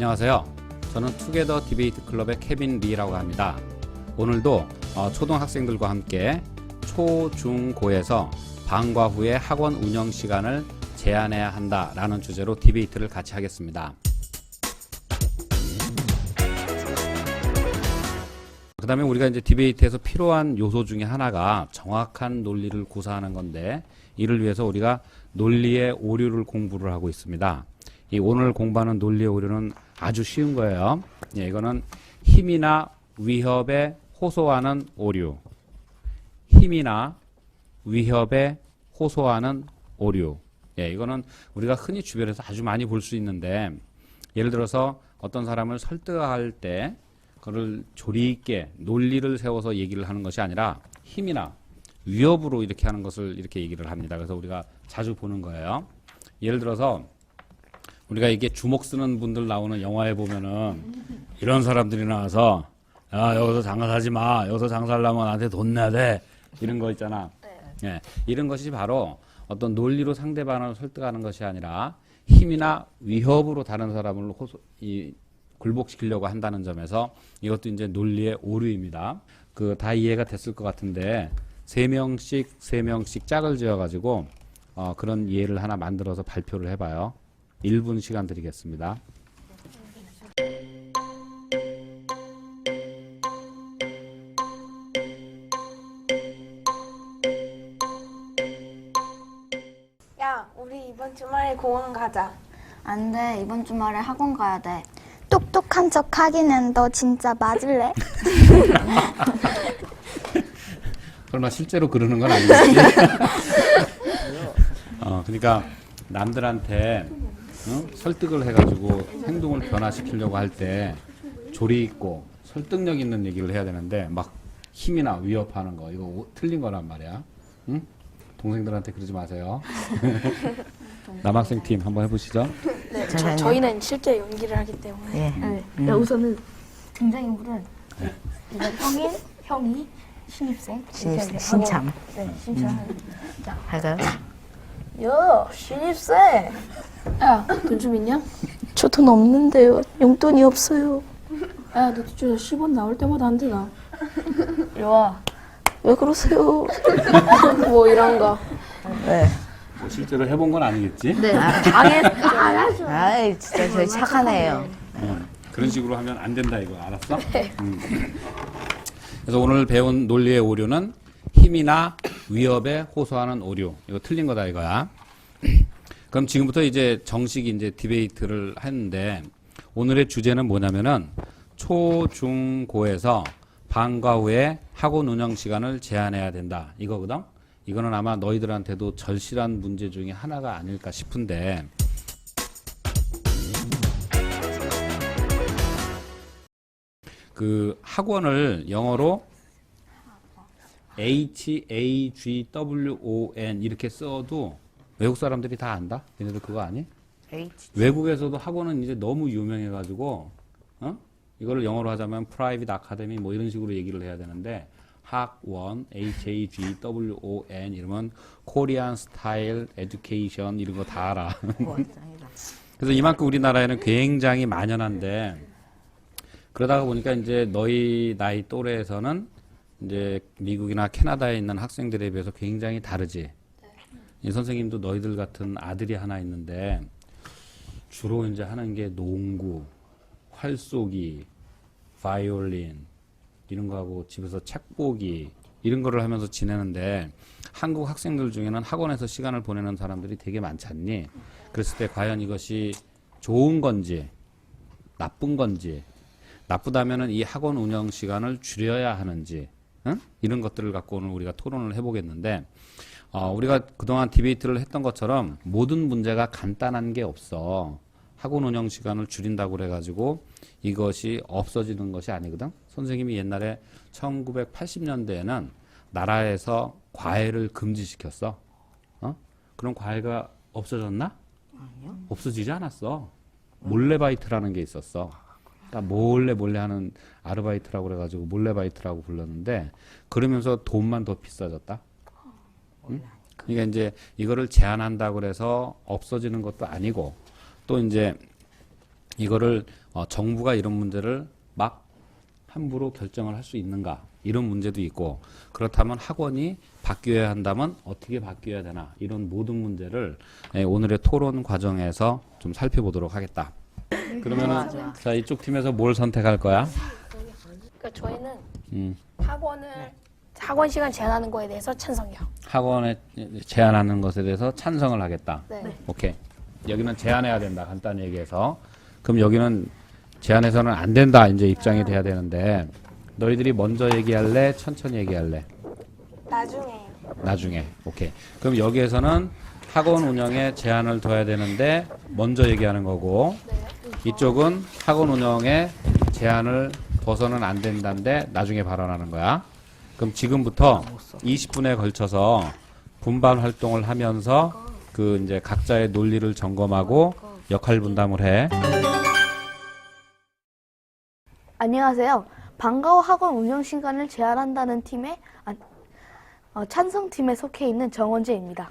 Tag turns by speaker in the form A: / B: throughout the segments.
A: 안녕하세요. 저는 투게더 디베이트 클럽의 케빈 리라고 합니다. 오늘도 초등학생들과 함께 초, 중, 고에서 방과 후에 학원 운영 시간을 제한해야 한다라는 주제로 디베이트를 같이 하겠습니다. 그 다음에 우리가 이제 디베이트에서 필요한 요소 중에 하나가 정확한 논리를 구사하는 건데, 이를 위해서 우리가 논리의 오류를 공부를 하고 있습니다. 이 오늘 공부하는 논리의 오류는 아주 쉬운 거예요. 예, 이거는 힘이나 위협에 호소하는 오류. 힘이나 위협에 호소하는 오류. 예, 이거는 우리가 흔히 주변에서 아주 많이 볼 수 있는데, 예를 들어서 어떤 사람을 설득할 때 그걸 조리 있게 논리를 세워서 얘기를 하는 것이 아니라 힘이나 위협으로 이렇게 하는 것을 이렇게 얘기를 합니다. 그래서 우리가 자주 보는 거예요. 예를 들어서 우리가 이게 주먹 쓰는 분들 나오는 영화에 보면은 이런 사람들이 나와서, 야, 여기서 장사하지 마. 여기서 장사하려면 나한테 돈 내야 돼. 이런 거 있잖아. 예, 이런 것이 바로 어떤 논리로 상대방을 설득하는 것이 아니라 힘이나 위협으로 다른 사람을 굴복시키려고 한다는 점에서 이것도 이제 논리의 오류입니다. 다 이해가 됐을 것 같은데, 세 명씩 짝을 지어가지고 그런 예를 하나 만들어서 발표를 해봐요. 1분 시간 드리겠습니다.
B: 야, 우리 이번 주말에 공원 가자.
C: 안 돼. 이번 주말에 학원 가야 돼.
D: 똑똑한 척 하기는 너 진짜 맞을래?
A: 설마 실제로 그러는 건 아니겠지? 그러니까 남들한테 설득을 해가지고 행동을 변화시키려고 할 때 조리 있고 설득력 있는 얘기를 해야 되는데 막 힘이나 위협하는 거, 이거 틀린 거란 말이야. 응? 동생들한테 그러지 마세요. 남학생 팀 한번 해보시죠.
B: 네, 저희는 실제 연기를 하기 때문에.
C: 예.
B: 네. 야, 우선은
C: 등장인물은
B: 이건 형이 신입생.
C: 신입생, 신참.
B: 네, 신참. 자,
C: 할까요?
B: 야, 신입생. 야, 돈 좀 있냐? 저 돈 없는데요. 용돈이 없어요. 야, 너 진짜 10원 나올 때마다 안 되나? 이리 와. 왜 그러세요? 뭐 이런 거.
C: 네.
A: 뭐 실제로 해본 건 아니겠지?
B: 네, 당연하죠.
C: 아이, 진짜 저희 착한 애예요.
A: 그런 식으로 하면 안 된다 이거 알았어? 그래서 오늘 배운 논리의 오류는 힘이나 위협에 호소하는 오류. 이거 틀린 거다 이거야. 그럼 지금부터 이제 정식 이제 디베이트를 했는데, 오늘의 주제는 뭐냐면은 초, 중, 고에서 방과 후에 학원 운영 시간을 제한해야 된다 이거거든. 이거는 아마 너희들한테도 절실한 문제 중에 하나가 아닐까 싶은데, 그 학원을 영어로 HAGWON 이렇게 써도 외국 사람들이 다 안다? 얘네들 그거 아니? 외국에서도 학원은 이제 너무 유명해가지고, 이거를 영어로 하자면 프라이빗 아카데미 뭐 이런 식으로 얘기를 해야 되는데, 학원, HAGWON 이러면 코리안 스타일 에듀케이션 이런 거 다 알아. 그래서 이만큼 우리나라에는 굉장히 만연한데, 그러다가 보니까 이제 너희 나이 또래에서는 이제 미국이나 캐나다에 있는 학생들에 비해서 굉장히 다르지. 이 선생님도 너희들 같은 아들이 하나 있는데 주로 이제 하는 게 농구, 활쏘기, 바이올린 이런 거 하고 집에서 책 보기 이런 거를 하면서 지내는데, 한국 학생들 중에는 학원에서 시간을 보내는 사람들이 되게 많지 않니? 그랬을 때 과연 이것이 좋은 건지 나쁜 건지, 나쁘다면은 이 학원 운영 시간을 줄여야 하는지, 이런 것들을 갖고 오늘 우리가 토론을 해보겠는데, 우리가 그동안 디베이트를 했던 것처럼 모든 문제가 간단한 게 없어. 학원 운영 시간을 줄인다고 그래가지고 이것이 없어지는 것이 아니거든. 선생님이 옛날에 1980년대에는 나라에서 과외를 금지시켰어. 그럼 과외가 없어졌나?
C: 아니요.
A: 없어지지 않았어. 몰래바이트라는 게 있었어. 그러니까 몰래 하는 아르바이트라고 그래가지고 몰래바이트라고 불렀는데, 그러면서 돈만 더 비싸졌다. 그러니까 이제 이거를 제한한다고 그래서 없어지는 것도 아니고, 또 이제 이거를 정부가 이런 문제를 막 함부로 결정을 할 수 있는가 이런 문제도 있고 그렇다면 학원이 바뀌어야 한다면 어떻게 바뀌어야 되나 이런 모든 문제를 오늘의 토론 과정에서 좀 살펴보도록 하겠다. 그러면은 자 이쪽 팀에서 뭘 선택할 거야?
B: 그러니까 저희는 학원 시간 제한하는 거에 대해서 찬성이요.
A: 학원에 제한하는 것에 대해서 찬성을 하겠다.
B: 네.
A: 오케이. 여기는 제한해야 된다. 간단히 얘기해서. 그럼 여기는 제한해서는 안 된다. 이제 입장이 돼야 되는데 너희들이 먼저 얘기할래? 천천히 얘기할래? 나중에. 오케이. 그럼 여기에서는 학원 운영에 제한을 둬야 되는데 먼저 얘기하는 거고 이쪽은 학원 운영에 제한을 둬서는 안 된다는데 나중에 발언하는 거야. 그럼 지금부터 20분에 걸쳐서 분반 활동을 하면서 그 이제 각자의 논리를 점검하고 역할 분담을 해.
B: 안녕하세요. 방과후 학원 운영 시간을 제한한다는 팀의 찬성팀에 속해 있는 정원재입니다.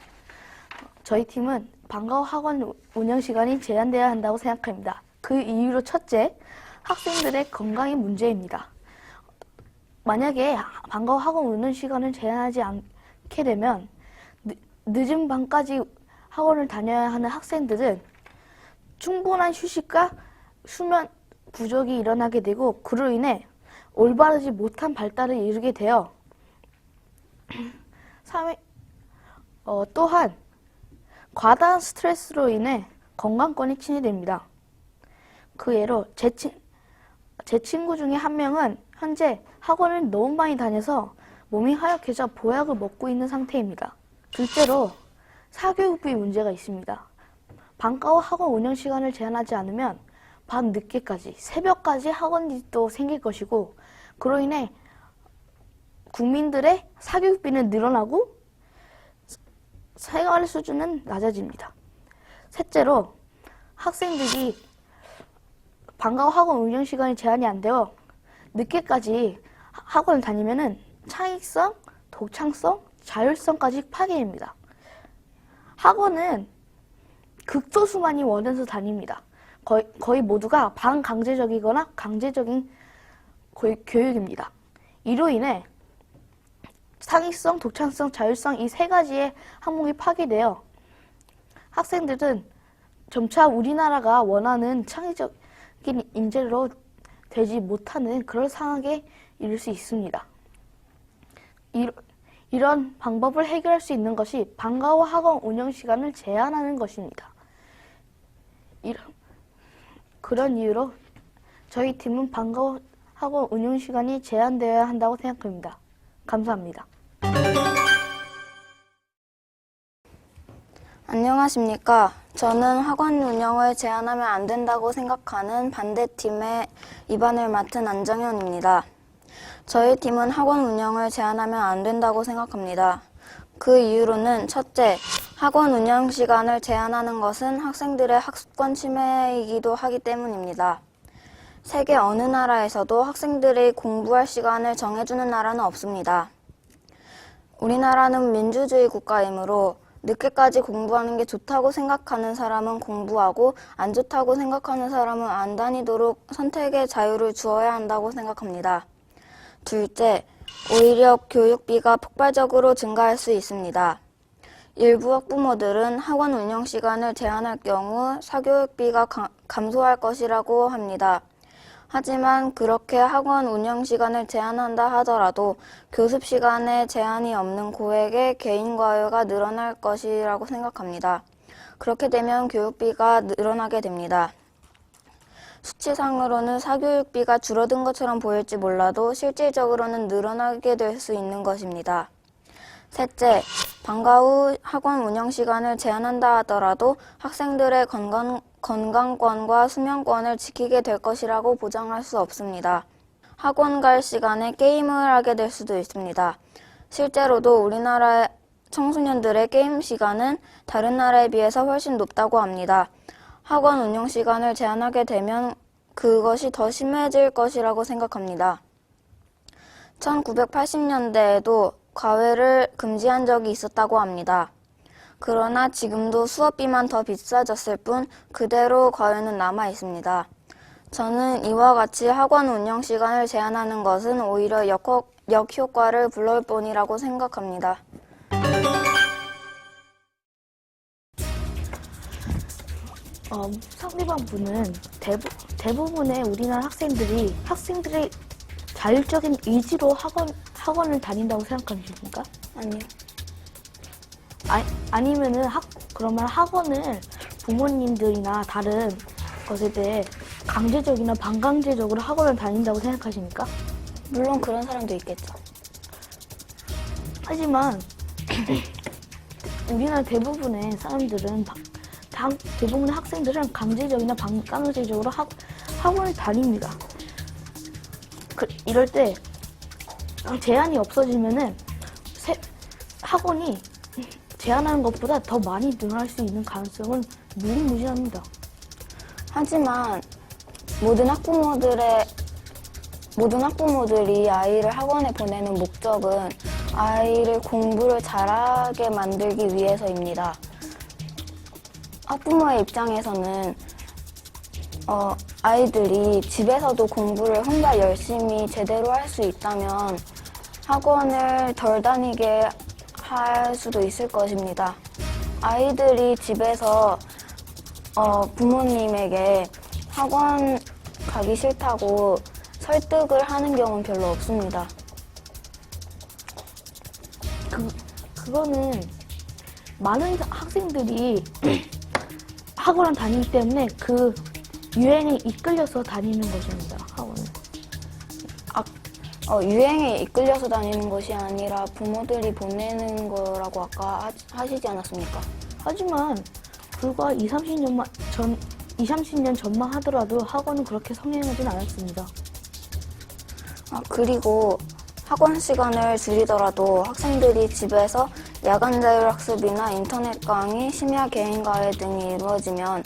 B: 저희 팀은 방과후 학원 운영 시간이 제한되어야 한다고 생각합니다. 그 이유로 첫째, 학생들의 건강이 문제입니다. 만약에 방과후 학원 운영 시간을 제한하지 않게 되면 늦은 밤까지 학원을 다녀야 하는 학생들은 충분한 휴식과 수면 부족이 일어나게 되고 그로 인해 올바르지 못한 발달을 이루게 되어 또한 과다한 스트레스로 인해 건강권이 침해됩니다. 그 예로 제 친구 중에 한 명은 현재 학원을 너무 많이 다녀서 몸이 하얗게져 보약을 먹고 있는 상태입니다. 둘째로 사교육비 문제가 있습니다. 방과후 학원 운영 시간을 제한하지 않으면 밤 늦게까지, 새벽까지 학원이 또 생길 것이고 그로 인해 국민들의 사교육비는 늘어나고 생활 수준은 낮아집니다. 셋째로 학생들이 방과후 학원 운영 시간이 제한이 안 되어 늦게까지 학원을 다니면은 창의성, 독창성, 자율성까지 파괴됩니다. 학원은 극소수만이 원해서 다닙니다. 거의 모두가 반강제적이거나 강제적인 교육입니다. 이로 인해 창의성, 독창성, 자율성 이 세 가지의 항목이 파괴되어 학생들은 점차 우리나라가 원하는 창의적인 인재로 되지 못하는 그런 상황에 이를 수 있습니다. 이런 방법을 해결할 수 있는 것이 방과후 학원 운영 시간을 제한하는 것입니다. 그런 이유로 저희 팀은 방과후 학원 운영 시간이 제한되어야 한다고 생각합니다. 감사합니다.
E: 안녕하십니까. 저는 학원 운영을 제한하면 안 된다고 생각하는 반대팀의 입안을 맡은 안정현입니다. 저희 팀은 학원 운영을 제한하면 안 된다고 생각합니다. 그 이유로는 첫째, 학원 운영 시간을 제한하는 것은 학생들의 학습권 침해이기도 하기 때문입니다. 세계 어느 나라에서도 학생들이 공부할 시간을 정해주는 나라는 없습니다. 우리나라는 민주주의 국가이므로 늦게까지 공부하는 게 좋다고 생각하는 사람은 공부하고 안 좋다고 생각하는 사람은 안 다니도록 선택의 자유를 주어야 한다고 생각합니다. 둘째, 오히려 교육비가 폭발적으로 증가할 수 있습니다. 일부 학부모들은 학원 운영 시간을 제한할 경우 사교육비가 감소할 것이라고 합니다. 하지만 그렇게 학원 운영 시간을 제한한다 하더라도 교습 시간에 제한이 없는 고액의 개인 과외가 늘어날 것이라고 생각합니다. 그렇게 되면 교육비가 늘어나게 됩니다. 수치상으로는 사교육비가 줄어든 것처럼 보일지 몰라도 실질적으로는 늘어나게 될 수 있는 것입니다. 셋째, 방과후 학원 운영 시간을 제한한다 하더라도 학생들의 건강권과 수면권을 지키게 될 것이라고 보장할 수 없습니다. 학원 갈 시간에 게임을 하게 될 수도 있습니다. 실제로도 우리나라 청소년들의 게임 시간은 다른 나라에 비해서 훨씬 높다고 합니다. 학원 운영 시간을 제한하게 되면 그것이 더 심해질 것이라고 생각합니다. 1980년대에도 과외를 금지한 적이 있었다고 합니다. 그러나 지금도 수업비만 더 비싸졌을 뿐 그대로 과외는 남아 있습니다. 저는 이와 같이 학원 운영 시간을 제한하는 것은 오히려 역효과를 불러올 뿐이라고 생각합니다.
B: 상대방 분은 대부분의 우리나라 학생들의 자율적인 의지로 학원을 다닌다고 생각하십니까?
E: 아니요.
B: 아니면은 그러면 학원을 부모님들이나 다른 것에 대해 강제적이나 반강제적으로 학원을 다닌다고 생각하십니까?
E: 물론 그런 사람도 있겠죠.
B: 하지만 우리나라 대부분의 사람들은 대부분의 학생들은 강제적이나 반강제적으로 학원을 다닙니다. 이럴 때 제한이 없어지면은 학원이 제한하는 것보다 더 많이 늘어날 수 있는 가능성은 무궁무진합니다.
E: 하지만 모든 학부모들이 아이를 학원에 보내는 목적은 아이를 공부를 잘하게 만들기 위해서입니다. 학부모의 입장에서는 아이들이 집에서도 공부를 혼자 열심히 제대로 할 수 있다면 학원을 덜 다니게 할 수도 있을 것입니다. 아이들이 집에서 부모님에게 학원 가기 싫다고 설득을 하는 경우는 별로 없습니다.
B: 그거는 많은 학생들이 학원을 다니기 때문에 그 유행에 이끌려서 다니는 것입니다. 학원은.
E: 유행에 이끌려서 다니는 것이 아니라 부모들이 보내는 거라고 아까 하시지 않았습니까?
B: 하지만 불과 20-30년 전만 하더라도 학원은 그렇게 성행하진 않았습니다.
E: 그리고 학원 시간을 줄이더라도 학생들이 집에서 야간 자율학습이나 인터넷 강의, 심야 개인 과외 등이 이루어지면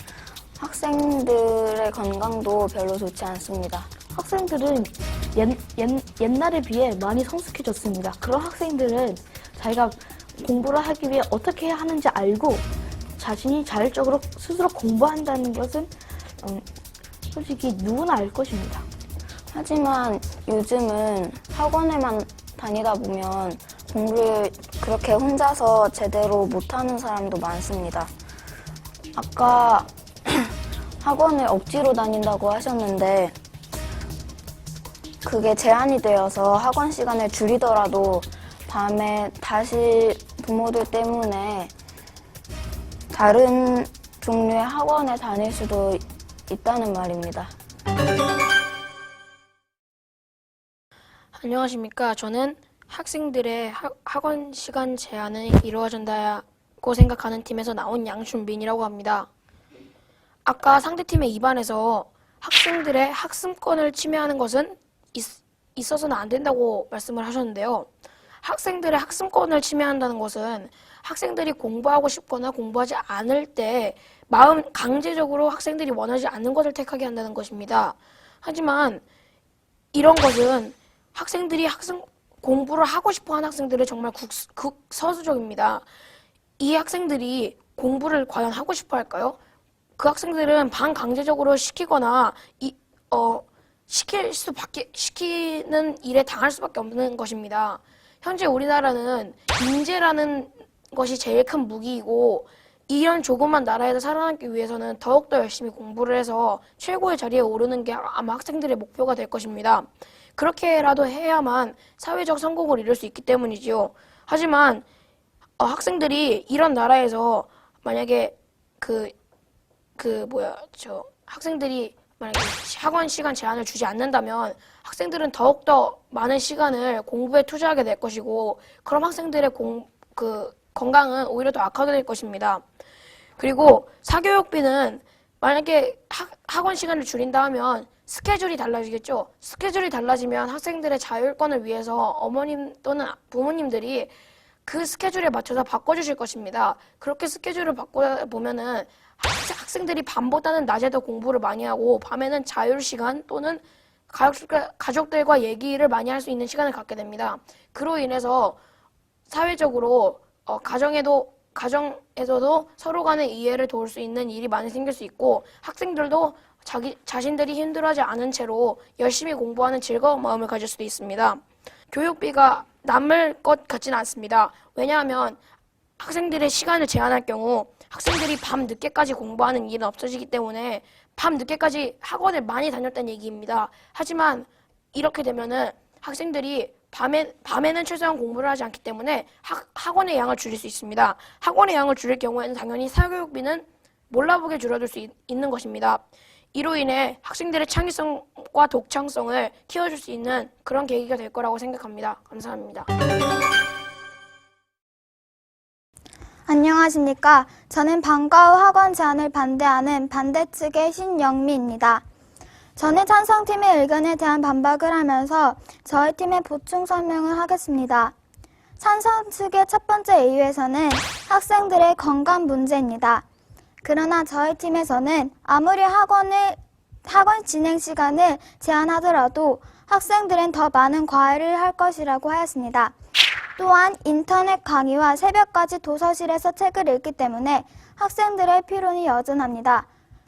E: 학생들의 건강도 별로 좋지 않습니다.
B: 학생들은 옛날에 비해 많이 성숙해졌습니다. 그런 학생들은 자기가 공부를 하기 위해 어떻게 해야 하는지 알고 자신이 자율적으로 스스로 공부한다는 것은 솔직히 누구나 알 것입니다.
E: 하지만 요즘은 학원에만 다니다 보면 공부를 그렇게 혼자서 제대로 못하는 사람도 많습니다. 아까 학원을 억지로 다닌다고 하셨는데 그게 제한이 되어서 학원 시간을 줄이더라도 밤에 다시 부모들 때문에 다른 종류의 학원에 다닐 수도 있다는 말입니다.
F: 안녕하십니까. 저는 학생들의 학원 시간 제한이 이루어진다고 생각하는 팀에서 나온 양춘빈이라고 합니다. 아까 상대팀의 입안에서 학생들의 학습권을 침해하는 것은 있어서는 안 된다고 말씀을 하셨는데요. 학생들의 학습권을 침해한다는 것은 학생들이 공부하고 싶거나 공부하지 않을 때 강제적으로 학생들이 원하지 않는 것을 택하게 한다는 것입니다. 하지만 이런 것은 학생들이 공부를 하고 싶어하는 학생들은 정말 극서수적입니다. 이 학생들이 공부를 과연 하고 싶어 할까요? 그 학생들은 반강제적으로 시키거나 시키는 일에 당할 수밖에 없는 것입니다. 현재 우리나라는 인재라는 것이 제일 큰 무기이고 이런 조그만 나라에서 살아남기 위해서는 더욱더 열심히 공부를 해서 최고의 자리에 오르는 게 아마 학생들의 목표가 될 것입니다. 그렇게라도 해야만 사회적 성공을 이룰 수 있기 때문이지요. 하지만 학생들이 이런 나라에서 만약에 학생들이 만약에 학원 시간 제한을 주지 않는다면 학생들은 더욱더 많은 시간을 공부에 투자하게 될 것이고 그럼 학생들의 건강은 오히려 더 악화될 것입니다. 그리고 사교육비는 만약에 학원 시간을 줄인다 하면 스케줄이 달라지겠죠. 스케줄이 달라지면 학생들의 자율권을 위해서 어머님 또는 부모님들이 그 스케줄에 맞춰서 바꿔주실 것입니다. 그렇게 스케줄을 바꿔보면은 학생들이 밤보다는 낮에 더 공부를 많이 하고 밤에는 자율시간 또는 가족들과 얘기를 많이 할 수 있는 시간을 갖게 됩니다. 그로 인해서 사회적으로 가정에서도 서로 간의 이해를 도울 수 있는 일이 많이 생길 수 있고 학생들도 자신들이 힘들어하지 않은 채로 열심히 공부하는 즐거운 마음을 가질 수도 있습니다. 교육비가 남을 것 같지는 않습니다. 왜냐하면 학생들의 시간을 제한할 경우 학생들이 밤 늦게까지 공부하는 일은 없어지기 때문에 밤 늦게까지 학원을 많이 다녔다는 얘기입니다. 하지만 이렇게 되면은 학생들이 밤에는 최소한 공부를 하지 않기 때문에 학원의 양을 줄일 수 있습니다. 학원의 양을 줄일 경우에는 당연히 사교육비는 몰라보게 줄어들 수 있는 것입니다. 이로 인해 학생들의 창의성과 독창성을 키워줄 수 있는 그런 계기가 될 거라고 생각합니다. 감사합니다.
E: 안녕하십니까. 저는 방과 후 학원 제한을 반대하는 반대측의 신영미입니다. 저는 찬성팀의 의견에 대한 반박을 하면서 저희 팀의 보충 설명을 하겠습니다. 찬성 측의 첫 번째 이유에서는 학생들의 건강 문제입니다. 그러나 저희 팀에서는 아무리 학원 진행 시간을 제한하더라도 학생들은 더 많은 과외를 할 것이라고 하였습니다. 또한 인터넷 강의와 새벽까지 도서실에서 책을 읽기 때문에 학생들의 피로는 여전합니다.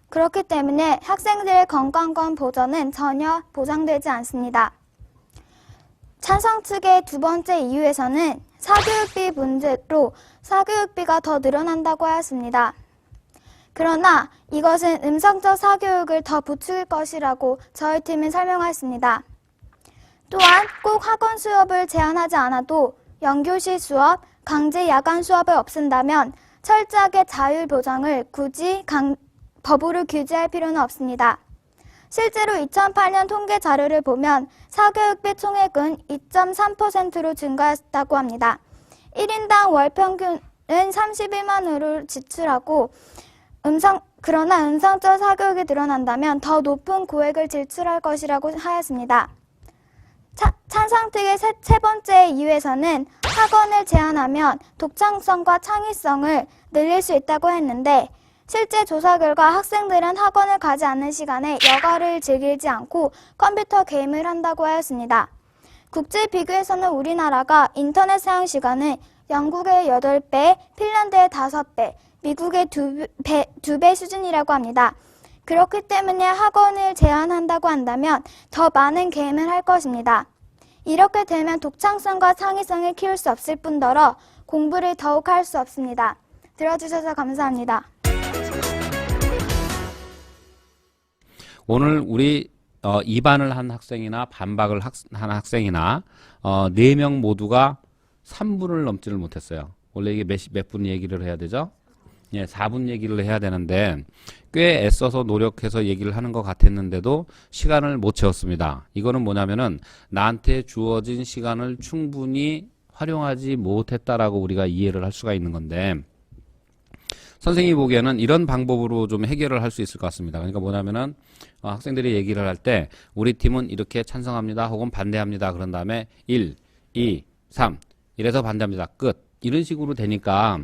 E: 그렇기 때문에 학생들의 건강권 보전은 전혀 보장되지 않습니다. 찬성 측의 두 번째 이유에서는 사교육비 문제로 사교육비가 더 늘어난다고 하였습니다. 그러나 이것은 음성적 사교육을 더 부추길 것이라고 저희 팀은 설명하였습니다. 또한 꼭 학원 수업을 제한하지 않아도 연교시 수업, 강제 야간 수업을 없앤다면 철저하게 자율 보장을 굳이 법으로 규제할 필요는 없습니다. 실제로 2008년 통계 자료를 보면 사교육비 총액은 2.3%로 증가했다고 합니다. 1인당 월 평균은 31만 원을 지출하고 그러나 음성적 사교육이 늘어난다면 더 높은 고액을 지출할 것이라고 하였습니다. 찬성특의 세 번째 이유에서는 학원을 제한하면 독창성과 창의성을 늘릴 수 있다고 했는데 실제 조사 결과 학생들은 학원을 가지 않는 시간에 여가를 즐기지 않고 컴퓨터 게임을 한다고 하였습니다. 국제 비교에서는 우리나라가 인터넷 사용 시간은 영국의 8배, 핀란드의 5배, 미국의 2배 수준이라고 합니다. 그렇기 때문에 학원을 제한한다고 한다면 더 많은 게임을 할 것입니다. 이렇게 되면 독창성과 창의성을 키울 수 없을 뿐더러 공부를 더욱 할 수 없습니다. 들어주셔서 감사합니다.
A: 오늘 우리 2반을 한 학생이나 반박을 한 학생이나 4명 모두가 3분을 넘지를 못했어요. 원래 이게 몇 분 얘기를 해야 되죠? 예, 4분 얘기를 해야 되는데 꽤 애써서 노력해서 얘기를 하는 것 같았는데도 시간을 못 채웠습니다. 이거는 뭐냐면은 나한테 주어진 시간을 충분히 활용하지 못했다라고 우리가 이해를 할 수가 있는 건데 선생님이 보기에는 이런 방법으로 좀 해결을 할 수 있을 것 같습니다. 그러니까 뭐냐면은 학생들이 얘기를 할 때 우리 팀은 이렇게 찬성합니다 혹은 반대합니다. 그런 다음에 1, 2, 3 이래서 반대합니다. 끝. 이런 식으로 되니까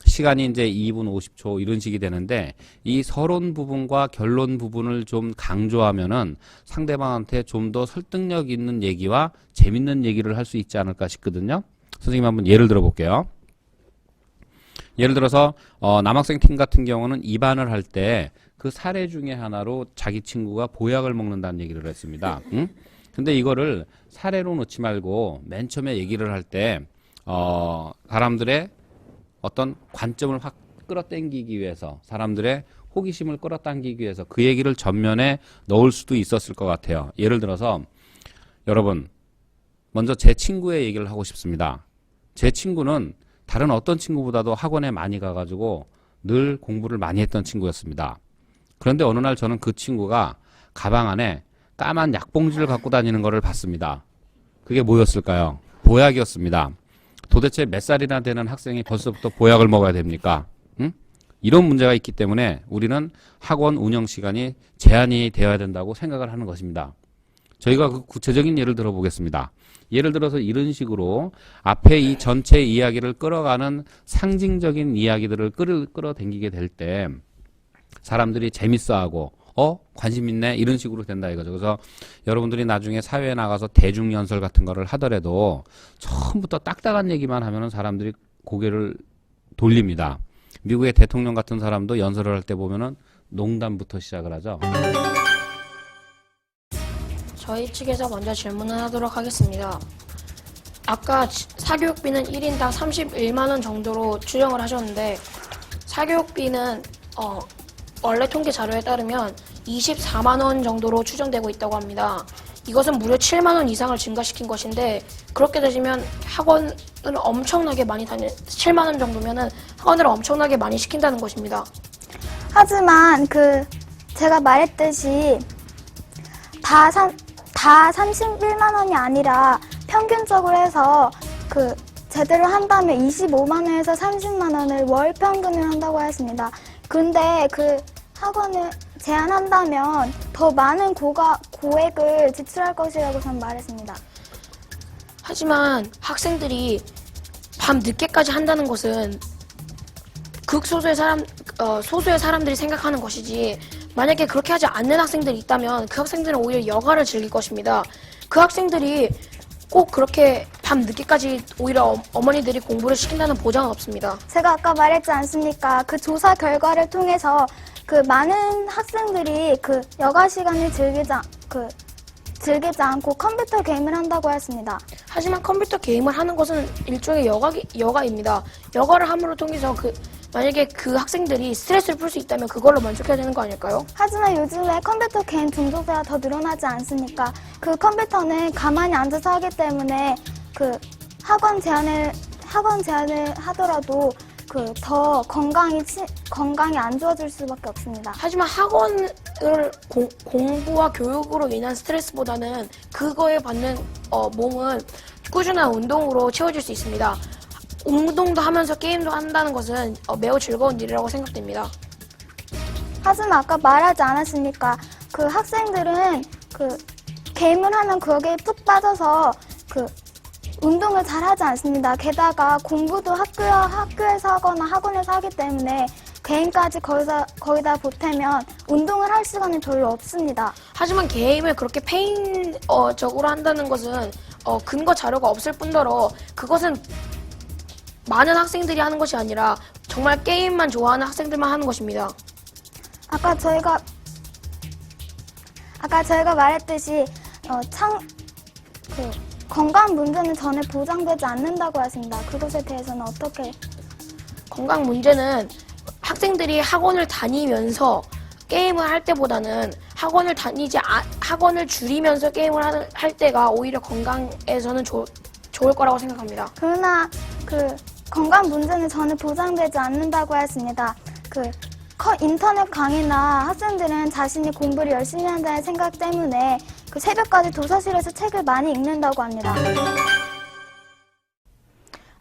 A: 시간이 이제 2분 50초 이런 식이 되는데 이 서론 부분과 결론 부분을 좀 강조하면은 상대방한테 좀 더 설득력 있는 얘기와 재밌는 얘기를 할 수 있지 않을까 싶거든요. 선생님 한번 예를 들어 볼게요. 예를 들어서 남학생 팀 같은 경우는 2반을 할 때 그 사례 중에 하나로 자기 친구가 보약을 먹는다는 얘기를 했습니다. 응? 근데 이거를 사례로 놓지 말고 맨 처음에 얘기를 할 때 사람들의 어떤 관점을 확 끌어당기기 위해서 사람들의 호기심을 끌어당기기 위해서 그 얘기를 전면에 넣을 수도 있었을 것 같아요. 예를 들어서 여러분 먼저 제 친구의 얘기를 하고 싶습니다. 제 친구는 다른 어떤 친구보다도 학원에 많이 가가지고 늘 공부를 많이 했던 친구였습니다. 그런데 어느 날 저는 그 친구가 가방 안에 까만 약봉지를 갖고 다니는 것을 봤습니다. 그게 뭐였을까요? 보약이었습니다. 도대체 몇 살이나 되는 학생이 벌써부터 보약을 먹어야 됩니까? 응? 이런 문제가 있기 때문에 우리는 학원 운영 시간이 제한이 되어야 된다고 생각을 하는 것입니다. 저희가 그 구체적인 예를 들어보겠습니다. 예를 들어서 이런 식으로 앞에 이 전체 이야기를 끌어가는 상징적인 이야기들을 끌어당기게 될 때 사람들이 재밌어하고 관심 있네 이런 식으로 된다 이거죠. 그래서 여러분들이 나중에 사회에 나가서 대중연설 같은 거를 하더라도 처음부터 딱딱한 얘기만 하면은 사람들이 고개를 돌립니다. 미국의 대통령 같은 사람도 연설을 할 때 보면은 농담부터 시작을 하죠.
F: 저희 측에서 먼저 질문을 하도록 하겠습니다. 아까 사교육비는 1인당 31만 원 정도로 추정을 하셨는데 사교육비는 원래 통계 자료에 따르면 24만 원 정도로 추정되고 있다고 합니다. 이것은 무려 7만 원 이상을 증가시킨 것인데 그렇게 되시면 학원을 엄청나게 많이 7만 원 정도면은 학원을 엄청나게 많이 시킨다는 것입니다.
E: 하지만 제가 말했듯이 다 31만 원이 아니라 평균적으로 해서 제대로 한다면 25만 원에서 30만 원을 월 평균을 한다고 했습니다. 근데 학원을 제한한다면 더 많은 고액을 지출할 것이라고 저는 말했습니다.
F: 하지만 학생들이 밤 늦게까지 한다는 것은 소수의 사람들이 생각하는 것이지 만약에 그렇게 하지 않는 학생들이 있다면 그 학생들은 오히려 여가를 즐길 것입니다. 그 학생들이 꼭 그렇게 밤 늦게까지 오히려 어머니들이 공부를 시킨다는 보장은 없습니다.
E: 제가 아까 말했지 않습니까? 그 조사 결과를 통해서 많은 학생들이 여가 시간을 즐기지 않고 컴퓨터 게임을 한다고 했습니다.
F: 하지만 컴퓨터 게임을 하는 것은 일종의 여가입니다. 여가를 함으로 통해서 만약에 그 학생들이 스트레스를 풀 수 있다면 그걸로 만족해야 되는 거 아닐까요?
E: 하지만 요즘에 컴퓨터 게임 중독자가 더 늘어나지 않습니까? 그 컴퓨터는 가만히 앉아서 하기 때문에 학원 제한을 하더라도 더 건강이 안 좋아질 수밖에 없습니다.
F: 하지만 학원을 공부와 교육으로 인한 스트레스보다는 그거에 받는 몸은 꾸준한 운동으로 채워질 수 있습니다. 운동도 하면서 게임도 한다는 것은 매우 즐거운 일이라고 생각됩니다.
E: 하지만 아까 말하지 않았습니까? 학생들은 게임을 하면 거기에 푹 빠져서 운동을 잘 하지 않습니다. 게다가 공부도 학교에서 하거나 학원에서 하기 때문에 게임까지 거기다 보태면 운동을 할 시간이 별로 없습니다.
F: 하지만 게임을 그렇게 페인적으로 한다는 것은 근거 자료가 없을 뿐더러 그것은 많은 학생들이 하는 것이 아니라 정말 게임만 좋아하는 학생들만 하는 것입니다.
E: 아까 저희가 말했듯이 건강 문제는 전혀 보장되지 않는다고 했습니다. 그것에 대해서는 어떻게?
F: 건강 문제는 학생들이 학원을 다니면서 게임을 할 때보다는 학원을 줄이면서 게임을 할 때가 오히려 건강에서는 좋을 거라고 생각합니다.
E: 그러나 건강 문제는 전혀 보장되지 않는다고 했습니다. 인터넷 강의나 학생들은 자신이 공부를 열심히 한다는 생각 때문에 새벽까지 도서실에서 책을 많이 읽는다고 합니다.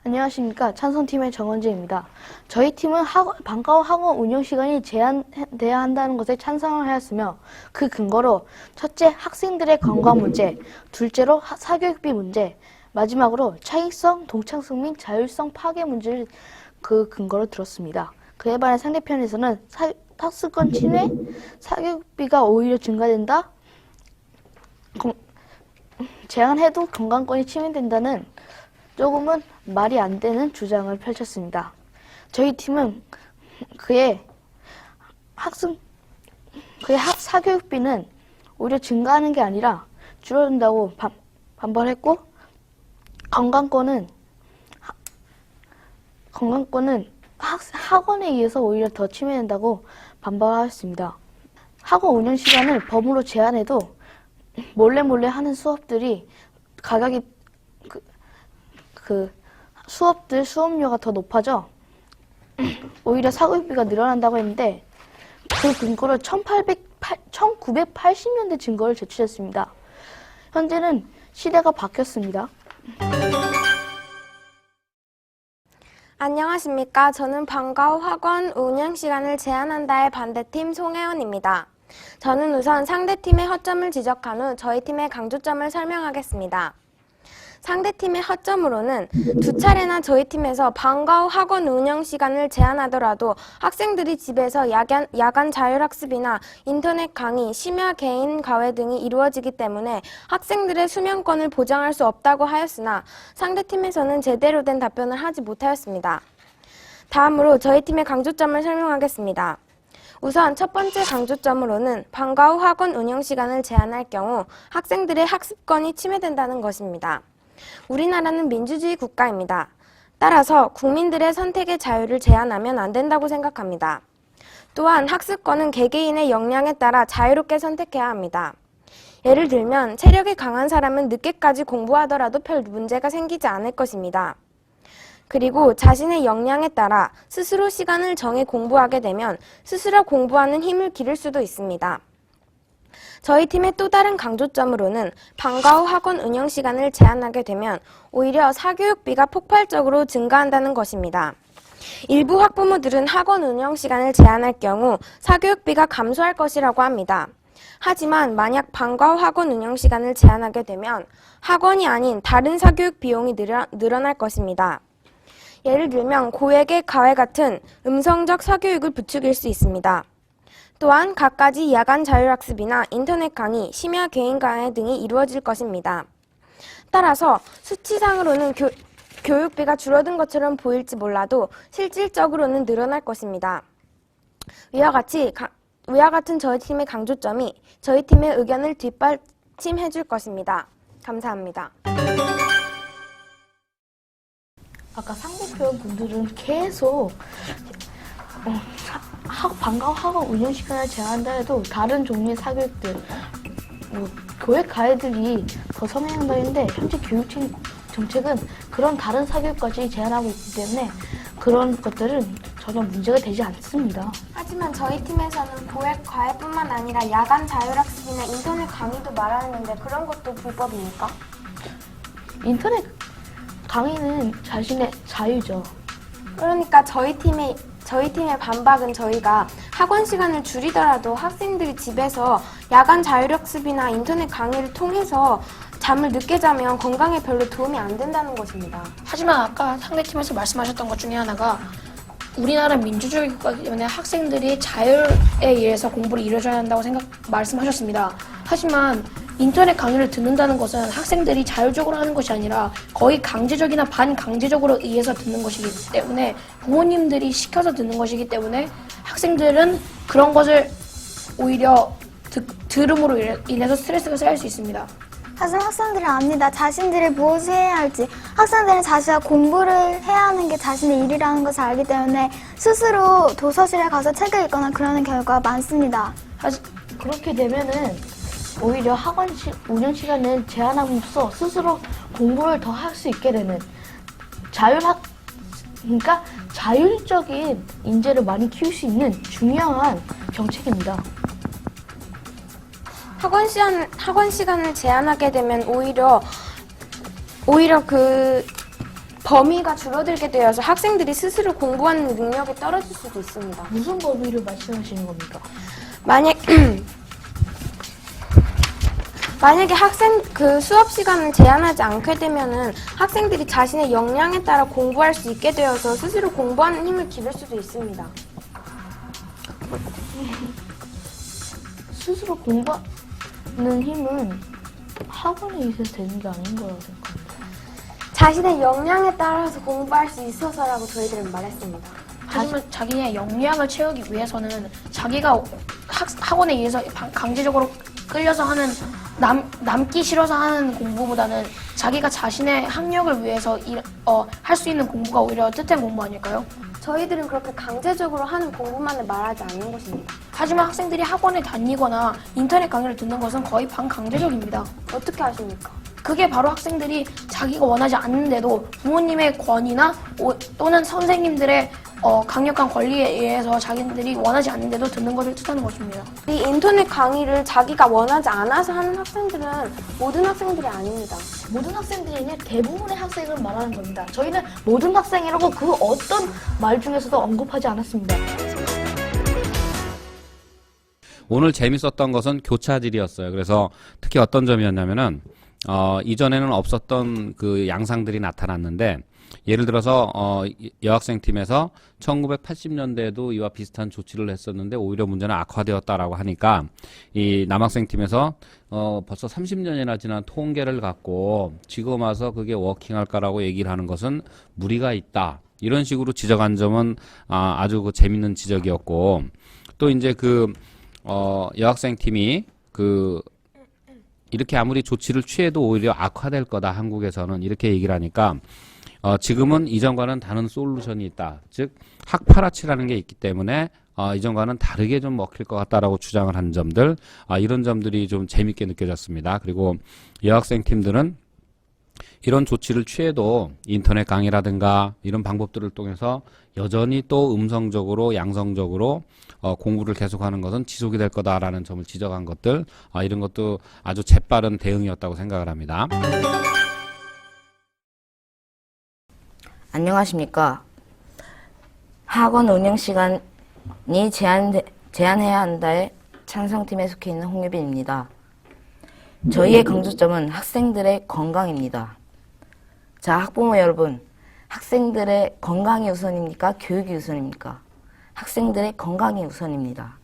B: 안녕하십니까. 찬성팀의 정원재입니다. 저희 팀은 방과 후 학원 운영 시간이 제한돼야 한다는 것에 찬성을 하였으며 그 근거로 첫째, 학생들의 건강 문제, 둘째로 사교육비 문제, 마지막으로 창의성, 동창성 및 자율성 파괴 문제를 그 근거로 들었습니다. 그에 반해 상대편에서는 학습권 침해, 사교육비가 오히려 증가된다, 제한해도 건강권이 침해된다는 조금은 말이 안 되는 주장을 펼쳤습니다. 저희 팀은 그의 사교육비는 오히려 증가하는 게 아니라 줄어든다고 반발했고 건강권은 학원에 의해서 오히려 더 침해된다고 반발하였습니다. 학원 운영 시간을 법으로 제한해도 몰래 하는 수업들이 가격이 수업료가 더 높아져 오히려 사교육비가 늘어난다고 했는데 그 근거로 1980년대 증거를 제출했습니다. 현재는 시대가 바뀌었습니다.
G: 안녕하십니까. 저는 방과 후 학원 운영 시간을 제한한다의 반대팀 송혜원입니다. 저는 우선 상대팀의 허점을 지적한 후 저희 팀의 강조점을 설명하겠습니다. 상대팀의 허점으로는 두 차례나 저희 팀에서 방과 후 학원 운영 시간을 제한하더라도 학생들이 집에서 야간 자율학습이나 인터넷 강의, 심야 개인 과외 등이 이루어지기 때문에 학생들의 수면권을 보장할 수 없다고 하였으나 상대팀에서는 제대로 된 답변을 하지 못하였습니다. 다음으로 저희 팀의 강조점을 설명하겠습니다. 우선 첫 번째 강조점으로는 방과 후 학원 운영 시간을 제한할 경우 학생들의 학습권이 침해된다는 것입니다. 우리나라는 민주주의 국가입니다. 따라서 국민들의 선택의 자유를 제한하면 안 된다고 생각합니다. 또한 학습권은 개개인의 역량에 따라 자유롭게 선택해야 합니다. 예를 들면 체력이 강한 사람은 늦게까지 공부하더라도 별 문제가 생기지 않을 것입니다. 그리고 자신의 역량에 따라 스스로 시간을 정해 공부하게 되면 스스로 공부하는 힘을 기를 수도 있습니다. 저희 팀의 또 다른 강조점으로는 방과 후 학원 운영 시간을 제한하게 되면 오히려 사교육비가 폭발적으로 증가한다는 것입니다. 일부 학부모들은 학원 운영 시간을 제한할 경우 사교육비가 감소할 것이라고 합니다. 하지만 만약 방과 후 학원 운영 시간을 제한하게 되면 학원이 아닌 다른 사교육 비용이 늘어날 것입니다. 예를 들면 고액의 과외 같은 음성적 사교육을 부추길 수 있습니다. 또한 갖가지 야간 자율학습이나 인터넷 강의, 심야 개인 강의 등이 이루어질 것입니다. 따라서 수치상으로는 교육비가 줄어든 것처럼 보일지 몰라도 실질적으로는 늘어날 것입니다. 위와 같은 저희 팀의 강조점이 저희 팀의 의견을 뒷받침해 줄 것입니다. 감사합니다.
B: 아까 상대편 분들은 계속 방과 후 학원 운영 시간을 제한한다 해도 다른 종류의 사교육들, 교육 가이드들이 더 성행한다 했는데 현재 교육 정책은 그런 다른 사교육까지 제한하고 있기 때문에 그런 것들은 전혀 문제가 되지 않습니다.
G: 하지만 저희 팀에서는 고액 과외뿐만 아니라 야간 자율학습이나 인터넷 강의도 말하는데 그런 것도 불법입니까?
B: 인터넷 강의는 자신의 자유죠.
G: 그러니까 저희 팀의 반박은 저희가 학원 시간을 줄이더라도 학생들이 집에서 야간 자율학습이나 인터넷 강의를 통해서 잠을 늦게 자면 건강에 별로 도움이 안 된다는 것입니다.
F: 하지만 아까 상대팀에서 말씀하셨던 것 중에 하나가 우리나라 민주주의 국가이기 때문에 학생들이 자율에 의해서 공부를 이루어져야 한다고 말씀하셨습니다. 하지만 인터넷 강의를 듣는다는 것은 학생들이 자율적으로 하는 것이 아니라 거의 강제적이나 반강제적으로 의해서 듣는 것이기 때문에 부모님들이 시켜서 듣는 것이기 때문에 학생들은 그런 것을 오히려 들음으로 인해서 스트레스가 쌓일 수 있습니다.
D: 하지만 학생들은 압니다. 자신들이 무엇을 해야 할지. 학생들은 자신가 공부를 해야 하는 게 자신의 일이라는 것을 알기 때문에 스스로 도서실에 가서 책을 읽거나 그러는 경우가 많습니다.
B: 그렇게 되면은 오히려 학원 운영 시간을 제한함으로써 스스로 공부를 더 할 수 있게 되는 그러니까 자율적인 인재를 많이 키울 수 있는 중요한 정책입니다.
G: 학원 시간을 제한하게 되면 오히려 그 범위가 줄어들게 되어서 학생들이 스스로 공부하는 능력이 떨어질 수도 있습니다.
B: 무슨 범위를 말씀하시는 겁니까?
G: 만약에 수업 시간을 제한하지 않게 되면은 학생들이 자신의 역량에 따라 공부할 수 있게 되어서 스스로 공부하는 힘을 기를 수도 있습니다.
B: 스스로 공부하는 힘은 학원에 의해서 되는 게 아닌 거라고 생각합니다.
G: 자신의 역량에 따라서 공부할 수 있어서라고 저희들은 말했습니다.
F: 하지만 자기의 역량을 채우기 위해서는 자기가 학원에 의해서 강제적으로 끌려서 하는 남기 싫어서 하는 공부보다는 자기가 자신의 학력을 위해서 할 수 있는 공부가 오히려 뜻한 공부 아닐까요?
G: 저희들은 그렇게 강제적으로 하는 공부만을 말하지 않는 것입니다.
F: 하지만 학생들이 학원에 다니거나 인터넷 강의를 듣는 것은 거의 반강제적입니다.
G: 어떻게 하십니까?
F: 그게 바로 학생들이 자기가 원하지 않는데도 부모님의 권위나 또는 선생님들의 강력한 권리에 의해서 자기들이 원하지 않는데도 듣는 것을 뜻하는 것입니다.
G: 이 인터넷 강의를 자기가 원하지 않아서 하는 학생들은 모든 학생들이 아닙니다.
B: 모든 학생들이 아니라 대부분의 학생을 말하는 겁니다. 저희는 모든 학생이라고 그 어떤 말 중에서도 언급하지 않았습니다.
A: 오늘 재밌었던 것은 교차질이었어요. 그래서 특히 어떤 점이었냐면은 이전에는 없었던 그 양상들이 나타났는데 예를 들어서 여학생 팀에서 1980년대에도 이와 비슷한 조치를 했었는데 오히려 문제는 악화되었다라고 하니까 이 남학생 팀에서 벌써 30년이나 지난 통계를 갖고 지금 와서 그게 워킹할까라고 얘기를 하는 것은 무리가 있다. 이런 식으로 지적한 점은 아주 그 재밌는 지적이었고 또 이제 여학생 팀이 이렇게 아무리 조치를 취해도 오히려 악화될 거다, 한국에서는. 이렇게 얘기를 하니까, 지금은 이전과는 다른 솔루션이 있다. 즉, 학파라치라는 게 있기 때문에, 이전과는 다르게 좀 먹힐 것 같다라고 주장을 한 점들, 이런 점들이 좀 재밌게 느껴졌습니다. 그리고 여학생 팀들은 이런 조치를 취해도 인터넷 강의라든가 이런 방법들을 통해서 여전히 또 음성적으로, 양성적으로 공부를 계속하는 것은 지속이 될 거다라는 점을 지적한 것들, 이런 것도 아주 재빠른 대응이었다고 생각을 합니다.
C: 안녕하십니까. 학원 운영 시간이 제한해야 한다의 찬성팀에 속해 있는 홍유빈입니다. 저희의 강조점은 학생들의 건강입니다. 자, 학부모 여러분, 학생들의 건강이 우선입니까? 교육이 우선입니까? 학생들의 건강이 우선입니다.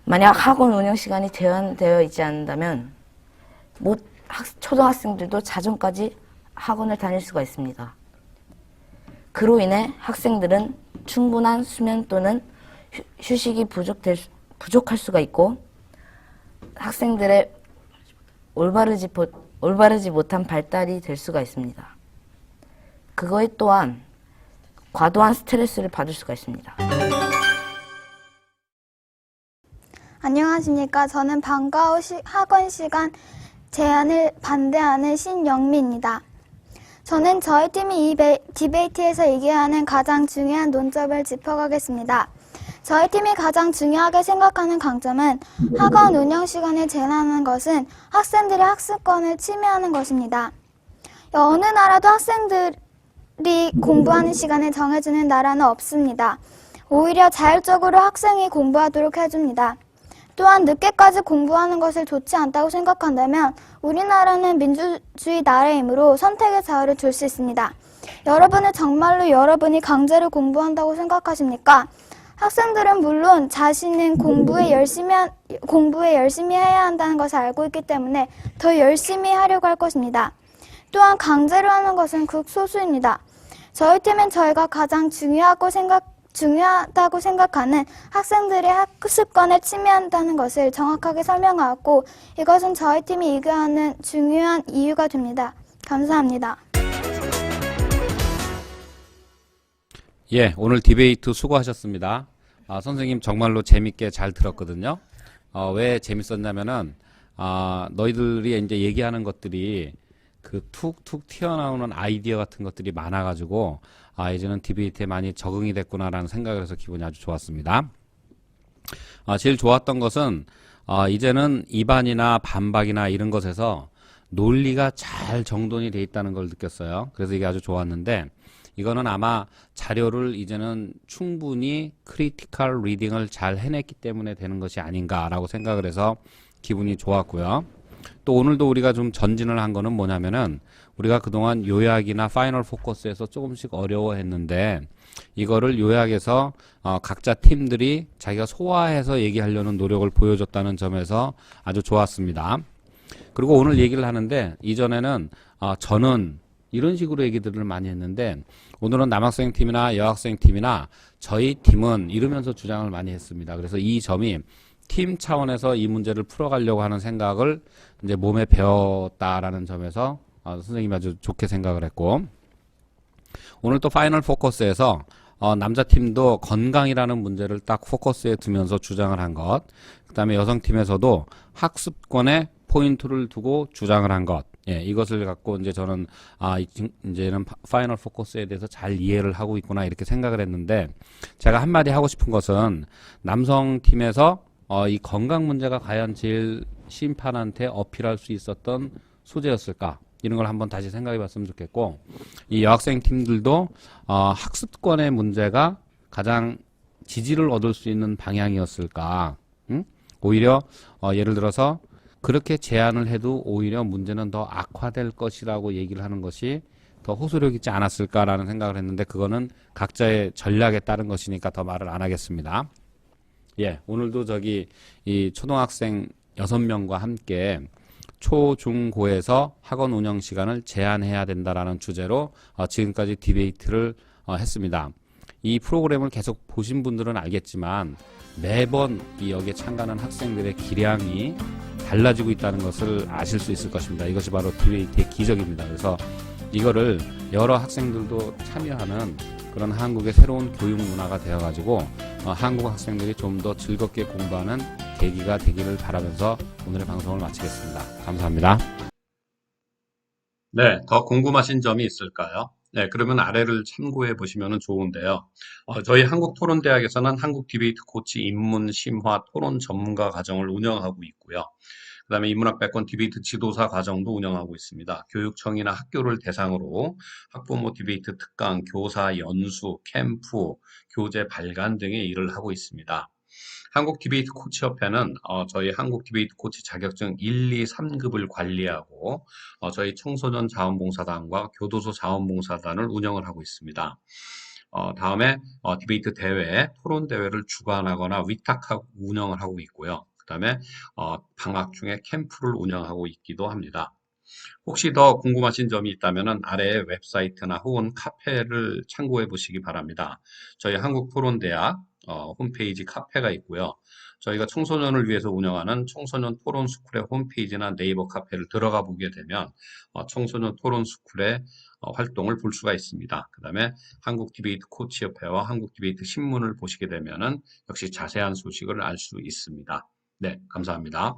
C: 만약 학원 운영 시간이 제한되어 있지 않는다면 초등학생들도 자정까지 학원을 다닐 수가 있습니다. 그로 인해 학생들은 충분한 수면 또는 휴식이 부족할 수가 있고 학생들의 올바르지 못한 발달이 될 수가 있습니다. 그거에 또한 과도한 스트레스를 받을 수가 있습니다.
D: 안녕하십니까. 저는 방과 후 학원 시간 제한을 반대하는 신영미입니다. 저는 저희 팀이 이 디베이트에서 얘기하는 가장 중요한 논점을 짚어가겠습니다. 저희 팀이 가장 중요하게 생각하는 강점은 학원 운영 시간을 제한하는 것은 학생들의 학습권을 침해하는 것입니다. 어느 나라도 학생들이 공부하는 시간을 정해주는 나라는 없습니다. 오히려 자율적으로 학생이 공부하도록 해줍니다. 또한 늦게까지 공부하는 것을 좋지 않다고 생각한다면 우리나라는 민주주의 나라이므로 선택의 자유를 줄 수 있습니다. 여러분은 정말로 여러분이 강제로 공부한다고 생각하십니까? 학생들은 물론 자신은 공부에 열심히 해야 한다는 것을 알고 있기 때문에 더 열심히 하려고 할 것입니다. 또한 강제로 하는 것은 극소수입니다. 저희 팀은 저희가 가장 중요하다고 생각하는 학생들의 학습권을 침해한다는 것을 정확하게 설명하고 이것은 저희 팀이 이겨하는 중요한 이유가 됩니다. 감사합니다.
A: 예, 오늘 디베이트 수고하셨습니다. 선생님 정말로 재밌게 잘 들었거든요. 왜 재밌었냐면은, 너희들이 이제 얘기하는 것들이 툭툭 튀어나오는 아이디어 같은 것들이 많아가지고, 이제는 디베이트에 많이 적응이 됐구나라는 생각을 해서 기분이 아주 좋았습니다. 제일 좋았던 것은, 이제는 이반이나 반박이나 이런 것에서 논리가 잘 정돈이 돼 있다는 걸 느꼈어요. 그래서 이게 아주 좋았는데, 이거는 아마 자료를 이제는 충분히 크리티컬 리딩을 잘 해냈기 때문에 되는 것이 아닌가라고 생각을 해서 기분이 좋았고요. 또 오늘도 우리가 좀 전진을 한 거는 뭐냐면은 우리가 그동안 요약이나 파이널 포커스에서 조금씩 어려워했는데 이거를 요약해서 각자 팀들이 자기가 소화해서 얘기하려는 노력을 보여줬다는 점에서 아주 좋았습니다. 그리고 오늘 얘기를 하는데 이전에는 저는 이런 식으로 얘기들을 많이 했는데 오늘은 남학생 팀이나 여학생 팀이나 저희 팀은 이러면서 주장을 많이 했습니다. 그래서 이 점이 팀 차원에서 이 문제를 풀어가려고 하는 생각을 이제 몸에 배웠다라는 점에서 선생님이 아주 좋게 생각을 했고 오늘 또 파이널 포커스에서 남자 팀도 건강이라는 문제를 딱 포커스에 두면서 주장을 한 것, 그 다음에 여성 팀에서도 학습권에 포인트를 두고 주장을 한 것, 예, 이것을 갖고 이제 저는 이제는 파이널 포커스에 대해서 잘 이해를 하고 있구나 이렇게 생각을 했는데 제가 한마디 하고 싶은 것은 남성 팀에서 이 건강 문제가 과연 제일 심판한테 어필할 수 있었던 소재였을까? 이런 걸 한번 다시 생각해 봤으면 좋겠고 이 여학생 팀들도 학습권의 문제가 가장 지지를 얻을 수 있는 방향이었을까? 응? 오히려 예를 들어서 그렇게 제안을 해도 오히려 문제는 더 악화될 것이라고 얘기를 하는 것이 더 호소력 있지 않았을까라는 생각을 했는데 그거는 각자의 전략에 따른 것이니까 더 말을 안 하겠습니다. 예, 오늘도 이 초등학생 6명과 함께 초, 중, 고에서 학원 운영 시간을 제한해야 된다라는 주제로 지금까지 디베이트를 했습니다. 이 프로그램을 계속 보신 분들은 알겠지만 매번 이 여기에 참가하는 학생들의 기량이 달라지고 있다는 것을 아실 수 있을 것입니다. 이것이 바로 디베이트의 기적입니다. 그래서 이거를 여러 학생들도 참여하는 그런 한국의 새로운 교육 문화가 되어가지고 한국 학생들이 좀 더 즐겁게 공부하는 계기가 되기를 바라면서 오늘의 방송을 마치겠습니다. 감사합니다.
H: 네, 더 궁금하신 점이 있을까요? 네, 그러면 아래를 참고해 보시면 좋은데요. 저희 한국토론대학에서는 한국 디베이트 코치 입문 심화 토론 전문가 과정을 운영하고 있고요. 그다음에 인문학백권 디베이트 지도사 과정도 운영하고 있습니다. 교육청이나 학교를 대상으로 학부모 디베이트 특강, 교사 연수, 캠프, 교재 발간 등의 일을 하고 있습니다. 한국 디베이트 코치협회는 저희 한국 디베이트 코치 자격증 1, 2, 3급을 관리하고 저희 청소년 자원봉사단과 교도소 자원봉사단을 운영을 하고 있습니다. 다음에 디베이트 대회, 토론 대회를 주관하거나 위탁하고 운영을 하고 있고요. 그 다음에 방학 중에 캠프를 운영하고 있기도 합니다. 혹시 더 궁금하신 점이 있다면 아래에 웹사이트나 혹은 카페를 참고해 보시기 바랍니다. 저희 한국토론대학 홈페이지 카페가 있고요. 저희가 청소년을 위해서 운영하는 청소년 토론 스쿨의 홈페이지나 네이버 카페를 들어가 보게 되면 청소년 토론 스쿨의 활동을 볼 수가 있습니다. 그 다음에 한국 디베이트 코치협회와 한국 디베이트 신문을 보시게 되면은 역시 자세한 소식을 알 수 있습니다. 네, 감사합니다.